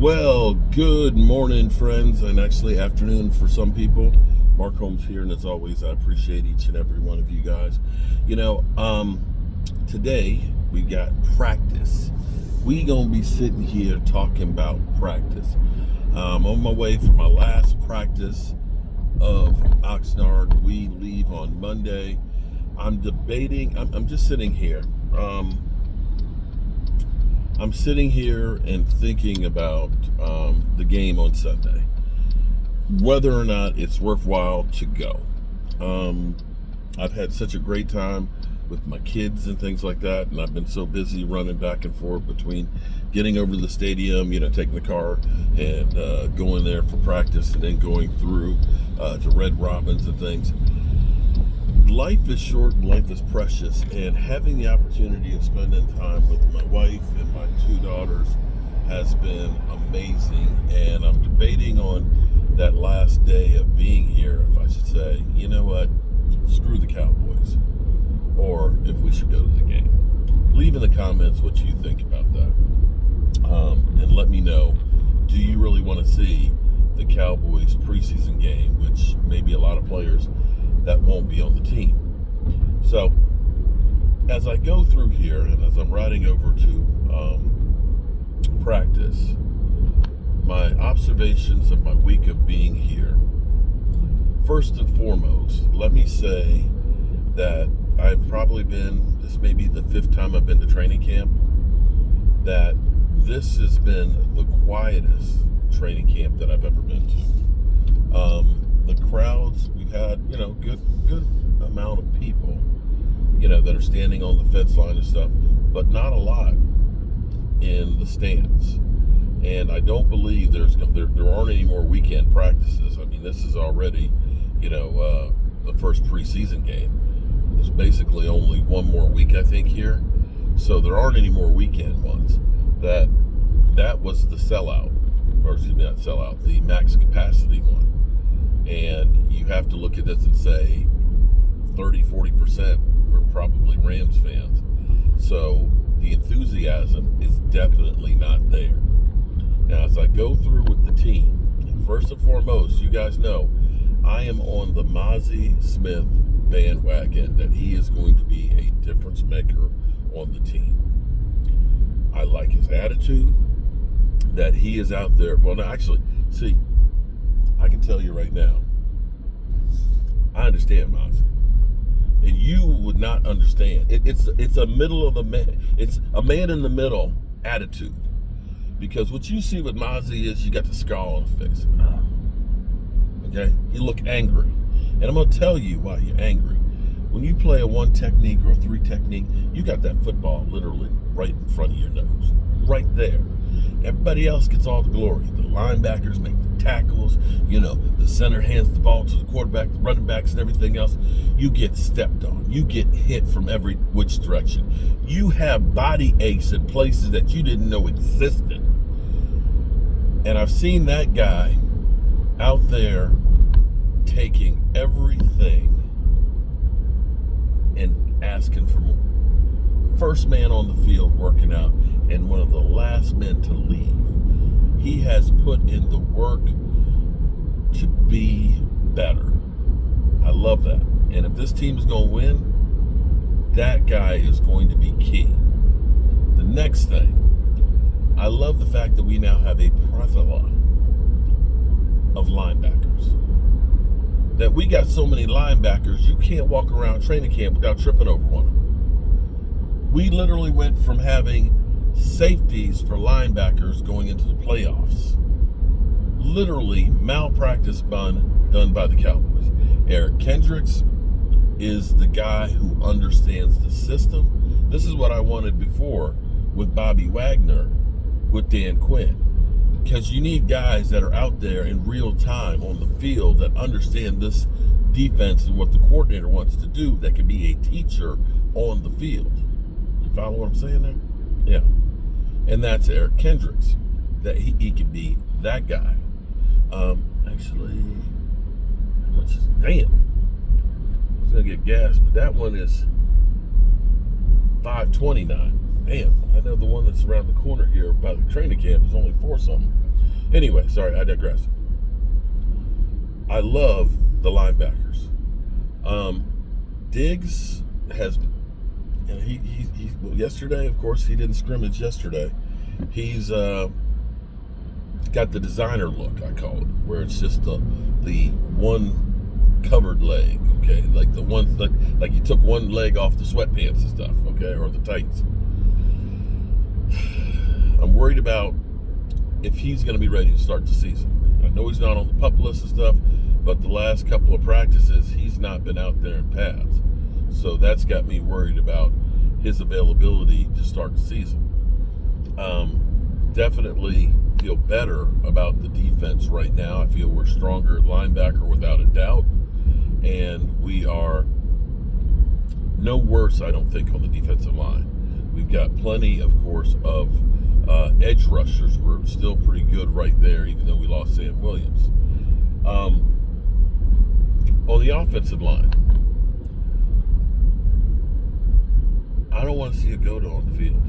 Well, good morning, friends, and actually afternoon for some people. Mark Holmes here, and as always, I appreciate each and every one of you guys. Today we got practice. We gonna be sitting here talking about practice. On my way for my last practice of Oxnard. We leave on Monday. I'm debating. I'm just sitting here. I'm sitting here and thinking about the game on Sunday, whether or not it's worthwhile to go. I've had such a great time with my kids and things like that, and I've been so busy running back and forth between getting over to the stadium, taking the car and going there for practice, and then going through to Red Robins and things. Life is short and life is precious, and having the opportunity of spending time with my wife and my two daughters has been amazing. And I'm debating on that last day of being here if I should say, you know what, screw the Cowboys, or if we should go to the game. Leave in the comments what you think about that, and let me know, do you really want to see the Cowboys preseason game, which maybe a lot of players that won't be on the team. So as I go through here and as I'm riding over to practice, my observations of my week of being here, first and foremost, let me say that I've probably been, this may be the fifth time I've been to training camp, that this has been the quietest training camp that I've ever been to. The crowds, we've had, good amount of people, that are standing on the fence line and stuff, but not a lot in the stands. And I don't believe there aren't any more weekend practices. I mean, this is already, the first preseason game. There's basically only one more week, I think, here. So there aren't any more weekend ones. That was the sellout, or excuse me, not sellout, the max capacity one. And you have to look at this and say 30-40% were probably Rams fans. So the enthusiasm is definitely not there. Now, as I go through with the team, first and foremost, you guys know I am on the Mazi Smith bandwagon, that he is going to be a difference maker on the team. I like his attitude, that he is out there. Well, no, actually, see, I can tell you right now, I understand Mazi, and you would not understand. It's a middle of the man. It's a man in the middle attitude, because what you see with Mazi is you got the scar on the face. Okay, you look angry, and I'm gonna tell you why you're angry. When you play a one technique or a three technique, you got that football literally right in front of your nose, right there. Everybody else gets all the glory. The linebackers make the tackles, the center hands the ball to the quarterback, the running backs, and everything else. You get stepped on. You get hit from every which direction. You have body aches in places that you didn't know existed. And I've seen that guy out there taking everything and asking for more. First man on the field working out, and one of the last men to leave. He has put in the work to be better. I love that. And if this team is going to win, that guy is going to be key. The next thing, I love the fact that we now have a plethora of linebackers. That we got so many linebackers, you can't walk around training camp without tripping over one of them. We literally went from having safeties for linebackers going into the playoffs. Literally malpractice done by the Cowboys. Eric Kendricks is the guy who understands the system. This is what I wanted before with Bobby Wagner, with Dan Quinn. Because you need guys that are out there in real time on the field that understand this defense and what the coordinator wants to do, that can be a teacher on the field. You follow what I'm saying there? Yeah. And that's Eric Kendricks. That he can be that guy. Actually, how much is, damn. I was gonna get gas, but that one is $5.29. Man, I know the one that's around the corner here by the training camp is only 4 something. Anyway, sorry, I digress. I love the linebackers. Diggs has, and well, yesterday, of course, he didn't scrimmage yesterday. He's got the designer look, I call it, where it's just the one covered leg, okay, like the one like you took one leg off the sweatpants and stuff, okay, or the tights. I'm worried about if he's going to be ready to start the season. I know he's not on the PUP list and stuff, but the last couple of practices, he's not been out there in pads. So that's got me worried about his availability to start the season. Definitely feel better about the defense right now. I feel we're stronger at linebacker without a doubt. And we are no worse, I don't think, on the defensive line. We've got plenty, of course, of edge rushers. We're still pretty good right there, even though we lost Sam Williams. On the offensive line, I don't want to see Agoda on the field.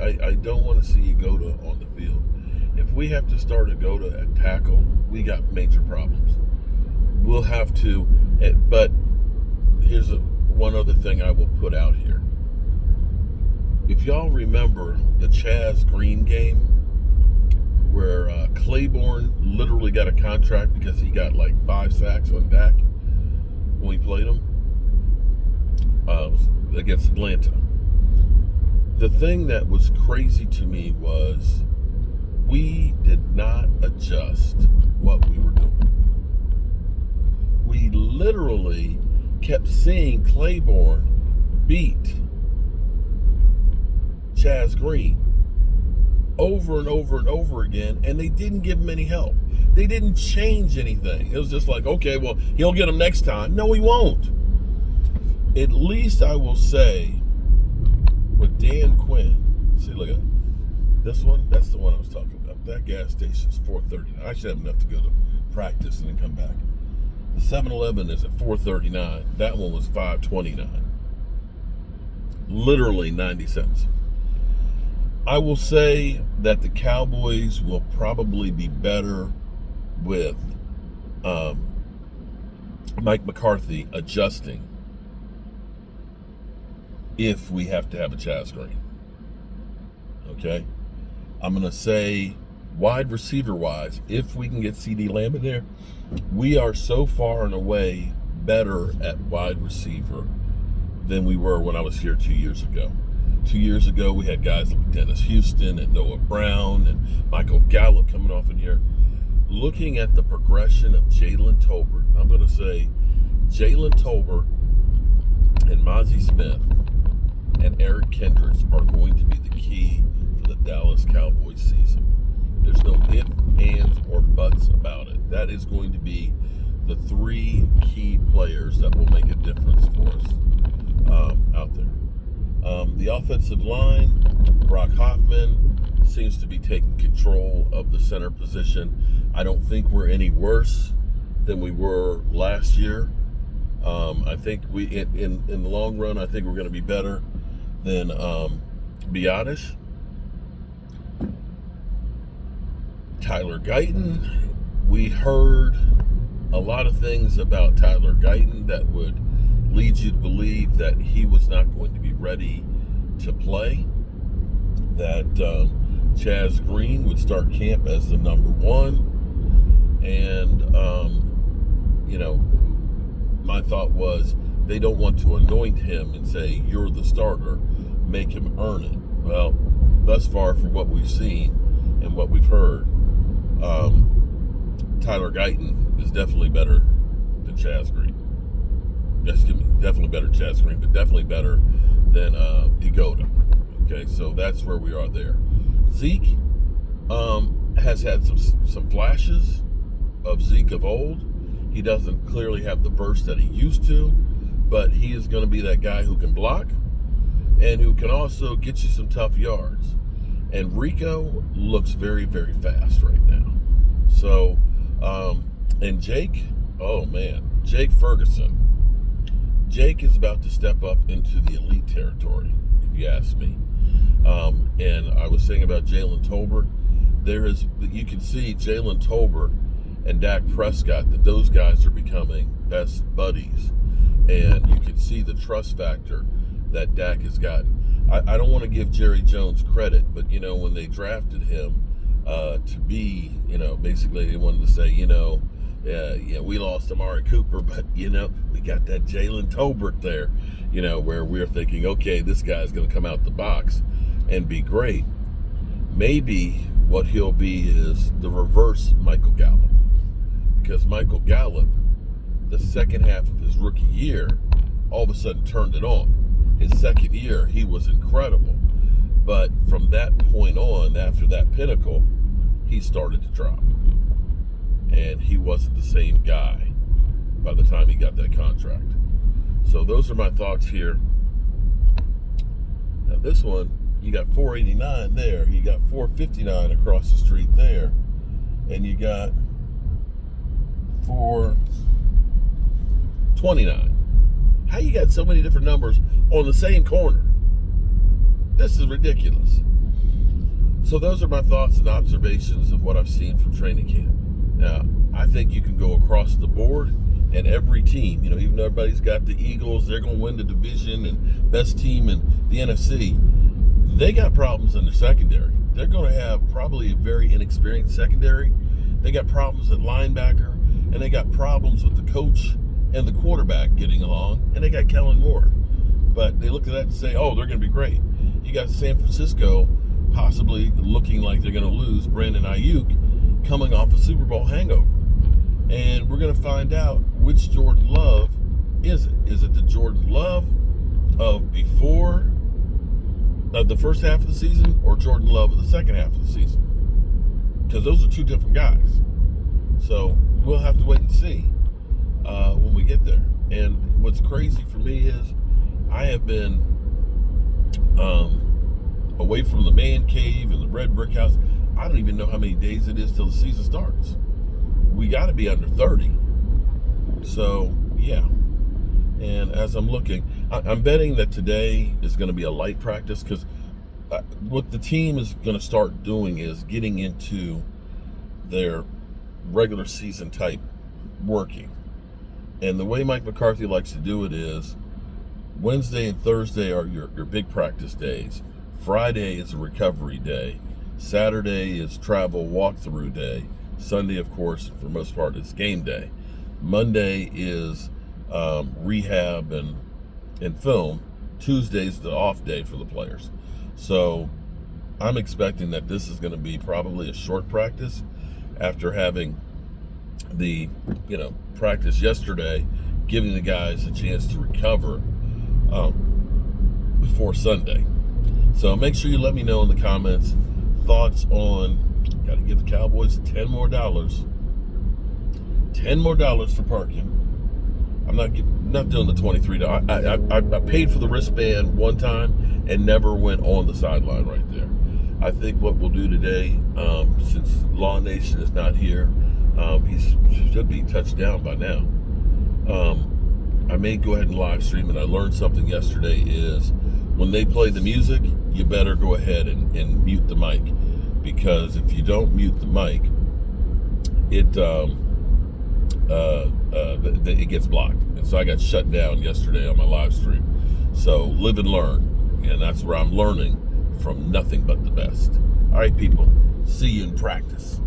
I don't want to see Agoda on the field. If we have to start Agoda at tackle, we got major problems. We'll have to, but here's one other thing I will put out here. If y'all remember the Chaz Green game where Claiborne literally got a contract because he got like 5 sacks on Dak when we played him against Atlanta. The thing that was crazy to me was we did not adjust what we were doing. We literally kept seeing Claiborne beat Chaz Green over and over and over again, and they didn't give him any help. They didn't change anything. It was just like, okay, well, he'll get him next time. No, he won't. At least I will say with Dan Quinn, see, look at this one. That's the one I was talking about. That gas station's $4.39. I should have enough to go to practice and then come back. The 7-Eleven is at $4.39. That one was $5.29. Literally 90 cents. I will say that the Cowboys will probably be better with Mike McCarthy adjusting if we have to have a Chaz Green. Okay? I'm going to say wide receiver wise, if we can get CD Lamb in there, we are so far and away better at wide receiver than we were when I was here 2 years ago. 2 years ago, we had guys like Dennis Houston and Noah Brown and Michael Gallup coming off in here. Looking at the progression of Jalen Tolbert, I'm going to say Jalen Tolbert and Mazi Smith and Eric Kendricks are going to be the key for the Dallas Cowboys season. There's no ifs, ands, or buts about it. That is going to be the 3 key players that will make a difference for us out there. The offensive line, Brock Hoffman seems to be taking control of the center position. I don't think we're any worse than we were last year. I think we, in the long run, I think we're going to be better than Biadasz. Tyler Guyton, we heard a lot of things about Tyler Guyton that would lead you to believe that he was not going to be ready to play, that Chaz Green would start camp as the number 1, and my thought was they don't want to anoint him and say you're the starter, make him earn it. Well, thus far from what we've seen and what we've heard, Tyler Guyton is definitely better than Chaz Green. Excuse me, definitely better than Chaz Green, but definitely better than Agoda. Okay, so that's where we are there. Zeke has had some flashes of Zeke of old. He doesn't clearly have the burst that he used to, but he is going to be that guy who can block and who can also get you some tough yards. And Rico looks very, very fast right now. So, and Jake, oh man, Jake Ferguson. Jake is about to step up into the elite territory. If you ask me. And I was saying about Jalen Tolbert, you can see Jalen Tolbert and Dak Prescott, that those guys are becoming best buddies. And you can see the trust factor that Dak has gotten. I don't want to give Jerry Jones credit, but, when they drafted him to be, basically they wanted to say, we lost Amari Cooper, but, we got that Jalen Tolbert there, where we're thinking, okay, this guy's going to come out the box and be great. Maybe what he'll be is the reverse Michael Gallup. Because Michael Gallup, the second half of his rookie year, all of a sudden turned it on. His second year, he was incredible. But from that point on, after that pinnacle, he started to drop. And he wasn't the same guy by the time he got that contract. So those are my thoughts here. Now this one, you got 489 there. You got 459 across the street there. And you got 429. How you got so many different numbers on the same corner? This is ridiculous. So those are my thoughts and observations of what I've seen from training camp. Now, I think you can go across the board, and every team, even though everybody's got the Eagles, they're going to win the division and best team in the NFC, they got problems in their secondary. They're going to have probably a very inexperienced secondary. They got problems at linebacker, and they got problems with the coach and the quarterback getting along, and they got Kellen Moore. But they look at that and say, oh, they're going to be great. You got San Francisco possibly looking like they're going to lose Brandon Ayuk coming off a Super Bowl hangover. And we're going to find out which Jordan Love is it. Is it the Jordan Love of before the first half of the season, or Jordan Love of the second half of the season? Because those are two different guys. So we'll have to wait and see when we get there. And what's crazy for me is I have been away from the man cave and the red brick house. I don't even know how many days it is till the season starts. We got to be under 30. So, yeah. And as I'm looking, I'm betting that today is going to be a light practice, because what the team is going to start doing is getting into their regular season type working. And the way Mike McCarthy likes to do it is Wednesday and Thursday are your big practice days. Friday is a recovery day. Saturday is travel walkthrough day. Sunday, of course, for the most part, is game day. Monday is rehab and film. Tuesday's the off day for the players. So I'm expecting that this is going to be probably a short practice after having the practice yesterday, giving the guys a chance to recover before Sunday. So make sure you let me know in the comments thoughts on, got to give the Cowboys $10 more. $10 more for parking. I'm not doing the $23. I paid for the wristband one time and never went on the sideline right there. I think what we'll do today, since Law Nation is not here, he should be touched down by now. I may go ahead and live stream, and I learned something yesterday is when they play the music, you better go ahead and mute the mic, because if you don't mute the mic, it gets blocked. And so I got shut down yesterday on my live stream. So live and learn, and that's where I'm learning from nothing but the best. All right, people, see you in practice.